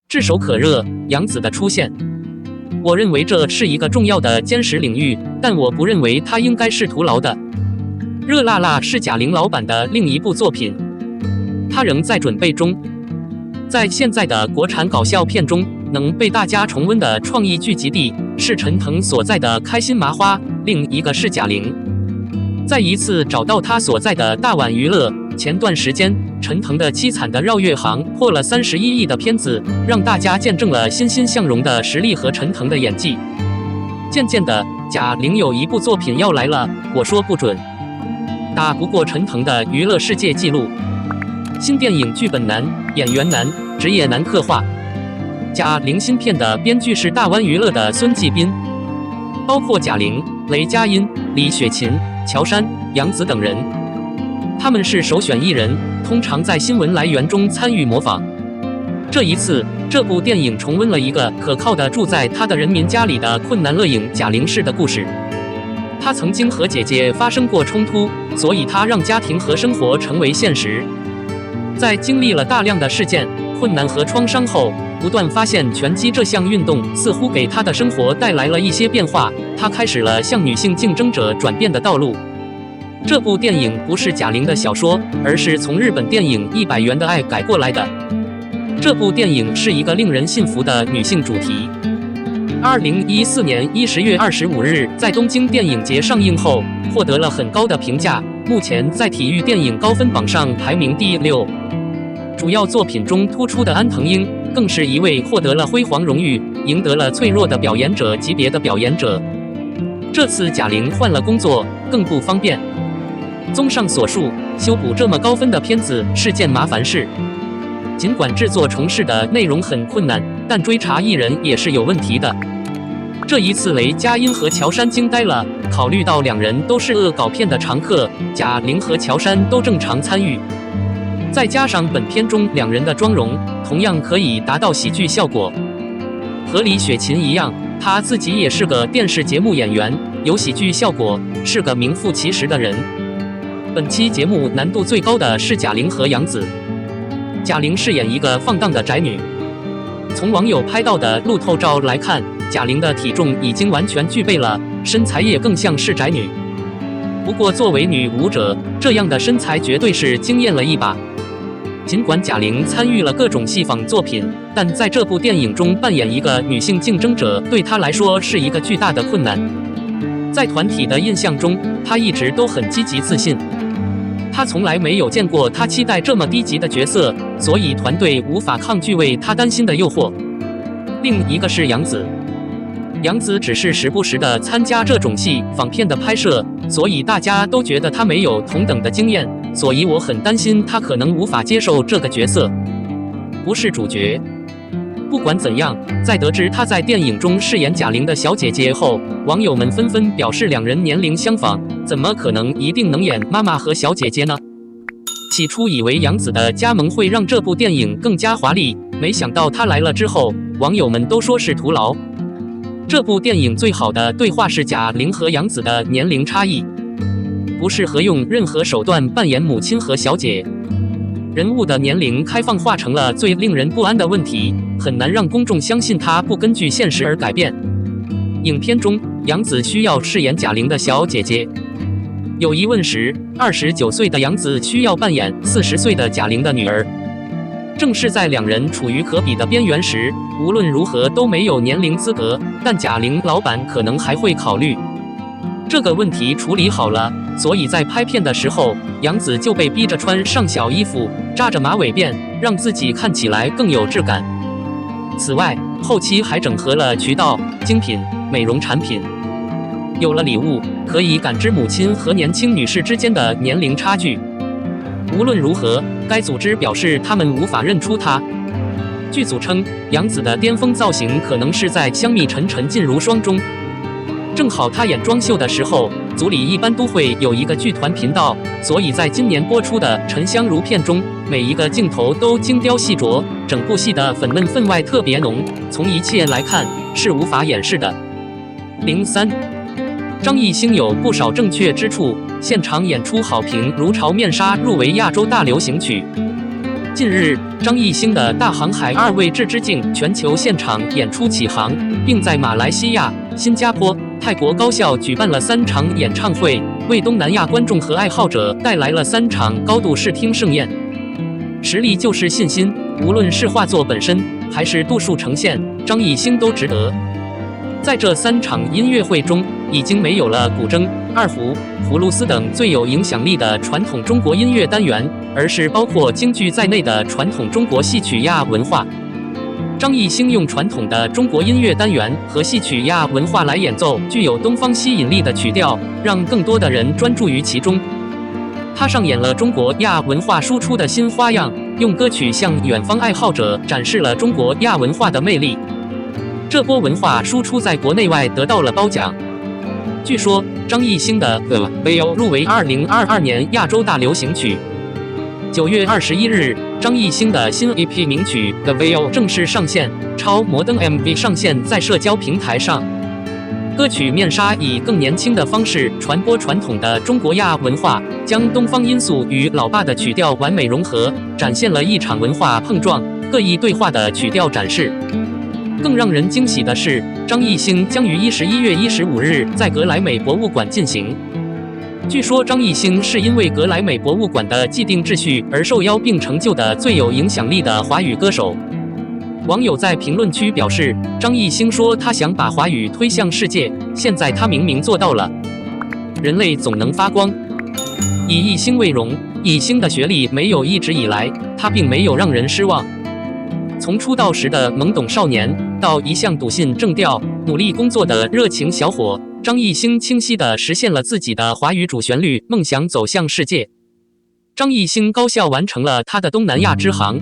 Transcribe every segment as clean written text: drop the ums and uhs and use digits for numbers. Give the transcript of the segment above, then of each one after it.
炙手可热，杨紫的出现，我认为这是一个重要的坚实领域，但我不认为它应该是徒劳的。热辣辣是贾玲老板的另一部作品，它仍在准备中。在现在的国产搞笑片中，能被大家重温的创意聚集地是陈腾所在的开心麻花，另一个是贾玲。再一次找到他所在的大碗娱乐。前段时间，陈腾的凄惨的绕月行破了31亿的片子，让大家见证了欣欣向荣的实力和陈腾的演技。渐渐的，贾玲有一部作品要来了，我说不准，打不过陈腾的娱乐世界纪录。新电影剧本难，演员难，职业难刻画。贾玲新片的编剧是大湾娱乐的孙继斌，包括贾玲、雷佳音、李雪琴、乔杉、杨紫等人。他们是首选艺人，通常在新闻来源中参与模仿。这一次，这部电影重温了一个可靠的住在他的人民家里的困难乐影贾玲氏的故事。她曾经和姐姐发生过冲突，所以她让家庭和生活成为现实。在经历了大量的事件、困难和创伤后，不断发现拳击这项运动似乎给她的生活带来了一些变化，她开始了向女性竞争者转变的道路。这部电影不是贾玲的小说，而是从日本电影《100元的爱》改过来的。这部电影是一个令人信服的女性主题。2014年10月25日在东京电影节上映后，获得了很高的评价，目前在体育电影高分榜上排名第6。主要作品中突出的安藤樱，更是一位获得了辉煌荣誉、赢得了脆弱的表演者级别的表演者。这次贾玲换了工作，更不方便。综上所述，修补这么高分的片子是件麻烦事。尽管制作从事的内容很困难，但追查艺人也是有问题的。这一次雷佳音和乔杉惊呆了，考虑到两人都是恶搞片的常客，贾玲和乔杉都正常参与，再加上本片中两人的妆容，同样可以达到喜剧效果。和李雪琴一样，她自己也是个电视节目演员，有喜剧效果，是个名副其实的人。本期节目难度最高的是贾玲和杨紫。贾玲饰演一个放荡的宅女，从网友拍到的路透照来看，贾玲的体重已经完全具备了，身材也更像是宅女。不过作为女舞者，这样的身材绝对是惊艳了一把。尽管贾玲参与了各种戏仿作品，但在这部电影中扮演一个女性竞争者，对她来说是一个巨大的困难。在团体的印象中，她一直都很积极自信。他从来没有见过他期待这么低级的角色，所以团队无法抗拒为他担心的诱惑。另一个是杨紫，杨紫只是时不时的参加这种戏仿片的拍摄，所以大家都觉得他没有同等的经验，所以我很担心他可能无法接受这个角色，不是主角。不管怎样，在得知他在电影中饰演贾玲的小姐姐后，网友们纷纷表示两人年龄相仿，怎么可能一定能演妈妈和小姐姐呢？起初以为杨紫的加盟会让这部电影更加华丽，没想到她来了之后，网友们都说是徒劳。这部电影最好的对话是贾玲和杨紫的年龄差异，不适合用任何手段扮演母亲和小姐。人物的年龄开放化成了最令人不安的问题，很难让公众相信他不根据现实而改变。影片中，杨紫需要饰演贾玲的小姐姐。有疑问时，29岁的杨紫需要扮演40岁的贾玲的女儿。正是在两人处于可比的边缘时，无论如何都没有年龄资格，但贾玲老板可能还会考虑。这个问题处理好了，所以在拍片的时候，杨紫就被逼着穿上小衣服，扎着马尾辫，让自己看起来更有质感。此外，后期还整合了渠道、精品、美容产品。有了礼物，可以感知母亲和年轻女士之间的年龄差距。无论如何，该组织表示他们无法认出她。剧组称，杨紫的巅峰造型可能是在香蜜沉沉烬如霜中。正好她演装秀的时候，组里一般都会有一个剧团频道，所以在今年播出的《沉香如片》中，每一个镜头都精雕细琢，整部戏的粉嫩分外特别浓，从一切来看是无法掩饰的。03张艺兴有不少正确之处，现场演出好评如潮面纱入围亚洲大流行曲。近日，张艺兴的大航海2为志之境全球现场演出启航，并在马来西亚、新加坡、泰国高校举办了3场演唱会，为东南亚观众和爱好者带来了3场高度视听盛宴。实力就是信心，无论是画作本身，还是度数呈现，张艺兴都值得。在这3场音乐会中，已经没有了古筝、二胡、葫芦丝等最有影响力的传统中国音乐单元，而是包括京剧在内的传统中国戏曲亚文化。张艺兴用传统的中国音乐单元和戏曲亚文化来演奏具有东方吸引力的曲调，让更多的人专注于其中。他上演了中国亚文化输出的新花样，用歌曲向远方爱好者展示了中国亚文化的魅力。这波文化输出在国内外得到了褒奖。据说张艺兴的《The Veil》入围2022年亚洲大流行曲。9月21日，张艺兴的新 EP 名曲《The Veil》正式上线，超摩登 MV 上线在社交平台上。歌曲《面纱》以更年轻的方式传播传统的中国亚文化，将东方因素与老爸的曲调完美融合，展现了一场文化碰撞、各异对话的曲调展示。更让人惊喜的是，张艺兴将于11月15日在格莱美博物馆进行。据说张艺兴是因为格莱美博物馆的既定秩序而受邀并成就的最有影响力的华语歌手。网友在评论区表示，张艺兴说他想把华语推向世界，现在他明明做到了。人类总能发光。以艺兴为荣，艺兴的学历没有一直以来，他并没有让人失望。从出道时的懵懂少年，到一向笃信正调、努力工作的热情小伙，张艺兴清晰地实现了自己的华语主旋律梦想，走向世界。张艺兴高效完成了他的东南亚之行，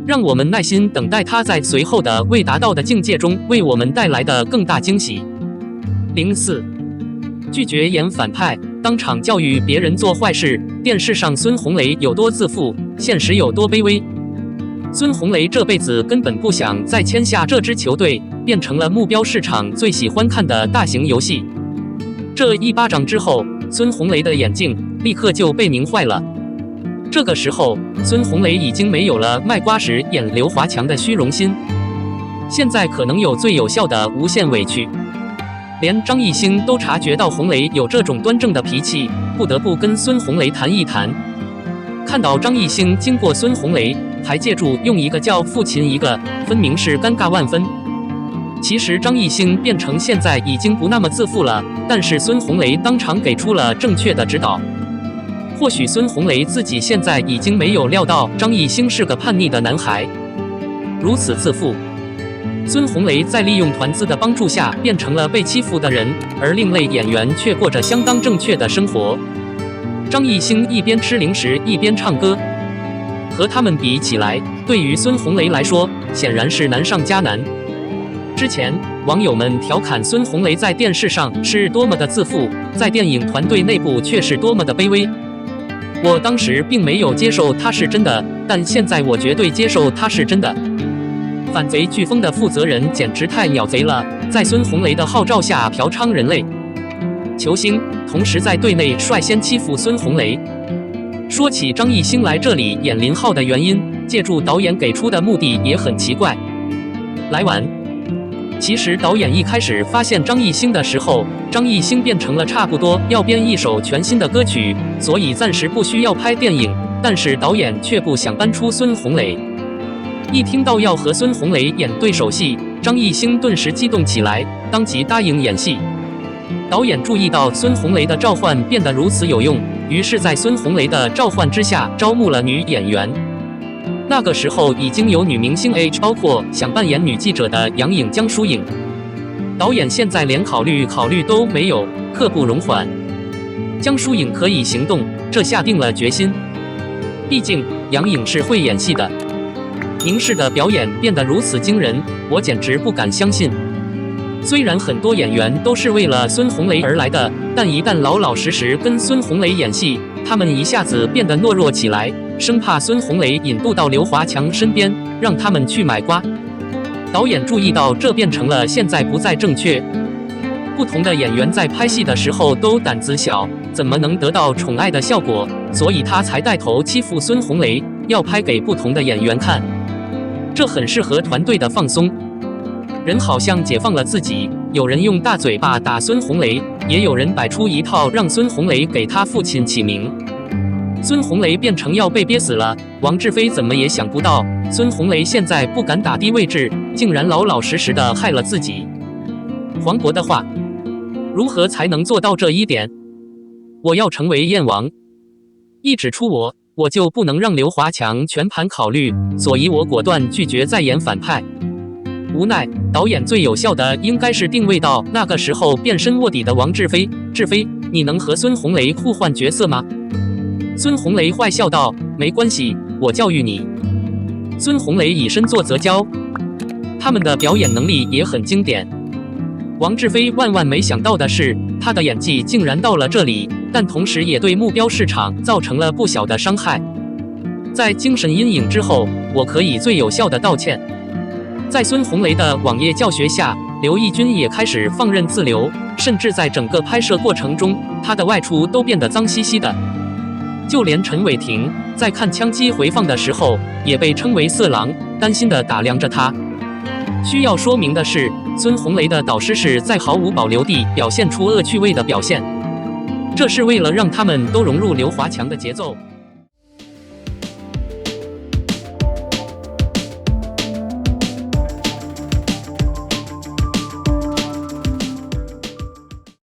让我们耐心等待他在随后的未达到的境界中为我们带来的更大惊喜。04拒绝演反派，当场教育别人做坏事。电视上孙红雷有多自负，现实有多卑微。孙红雷这辈子根本不想再签下这支球队，变成了目标市场最喜欢看的大型游戏。这一巴掌之后，孙红雷的眼镜立刻就被拧坏了。这个时候，孙红雷已经没有了卖瓜时演刘华强的虚荣心，现在可能有最有效的无限委屈。连张艺兴都察觉到红雷有这种端正的脾气，不得不跟孙红雷谈一谈。看到张艺兴经过孙红雷，还借助用一个叫父亲一个，分明是尴尬万分。其实张艺兴变成现在已经不那么自负了，但是孙红雷当场给出了正确的指导。或许孙红雷自己现在已经没有料到张艺兴是个叛逆的男孩，如此自负。孙红雷在利用团资的帮助下变成了被欺负的人，而另类演员却过着相当正确的生活。张艺兴一边吃零食一边唱歌，和他们比起来，对于孙红雷来说显然是难上加难。之前网友们调侃孙红雷在电视上是多么的自负，在电影团队内部却是多么的卑微。我当时并没有接受他是真的，但现在我绝对接受他是真的。反贼飓风的负责人简直太鸟贼了，在孙红雷的号召下嫖娼人类。球星同时在队内率先欺负孙红雷。说起张艺兴来这里演林浩的原因，借助导演给出的目的也很奇怪。来晚。其实导演一开始发现张艺兴的时候，张艺兴变成了差不多要编一首全新的歌曲，所以暂时不需要拍电影。但是导演却不想搬出孙红雷。一听到要和孙红雷演对手戏，张艺兴顿时激动起来，当即答应演戏。导演注意到孙红雷的召唤变得如此有用，于是在孙红雷的召唤之下招募了女演员。那个时候已经有女明星 H， 包括想扮演女记者的杨颖、江疏影。导演现在连考虑都没有，刻不容缓。江疏影可以行动，这下定了决心。毕竟杨颖是会演戏的。凝视的表演变得如此惊人，我简直不敢相信。虽然很多演员都是为了孙红雷而来的，但一旦老老实实跟孙红雷演戏，他们一下子变得懦弱起来，生怕孙红雷引渡到刘华强身边，让他们去买瓜。导演注意到这变成了现在不再正确。不同的演员在拍戏的时候都胆子小，怎么能得到宠爱的效果？所以他才带头欺负孙红雷，要拍给不同的演员看，这很适合团队的放松。人好像解放了自己，有人用大嘴巴打孙红雷，也有人摆出一套让孙红雷给他父亲起名。孙红雷变成要被憋死了，王志飞怎么也想不到，孙红雷现在不敢打低位置，竟然老老实实的害了自己。黄渤的话，如何才能做到这一点？我要成为燕王，一指出我就不能让刘华强全盘考虑，所以我果断拒绝再演反派。无奈，导演最有效的应该是定位到那个时候变身卧底的王志飞。志飞，你能和孙红雷互换角色吗？孙红雷坏笑道：“没关系，我教育你。”孙红雷以身作则教，他们的表演能力也很经典。王志飞万万没想到的是，他的演技竟然到了这里，但同时也对目标市场造成了不小的伤害。在精神阴影之后，我可以最有效的道歉。在孙红雷的网页教学下，刘奕君也开始放任自流，甚至在整个拍摄过程中，他的外出都变得脏兮兮的。就连陈伟霆在看枪击回放的时候，也被称为色狼，担心地打量着他。需要说明的是，孙红雷的导师是在毫无保留地表现出恶趣味的表现，这是为了让他们都融入刘华强的节奏。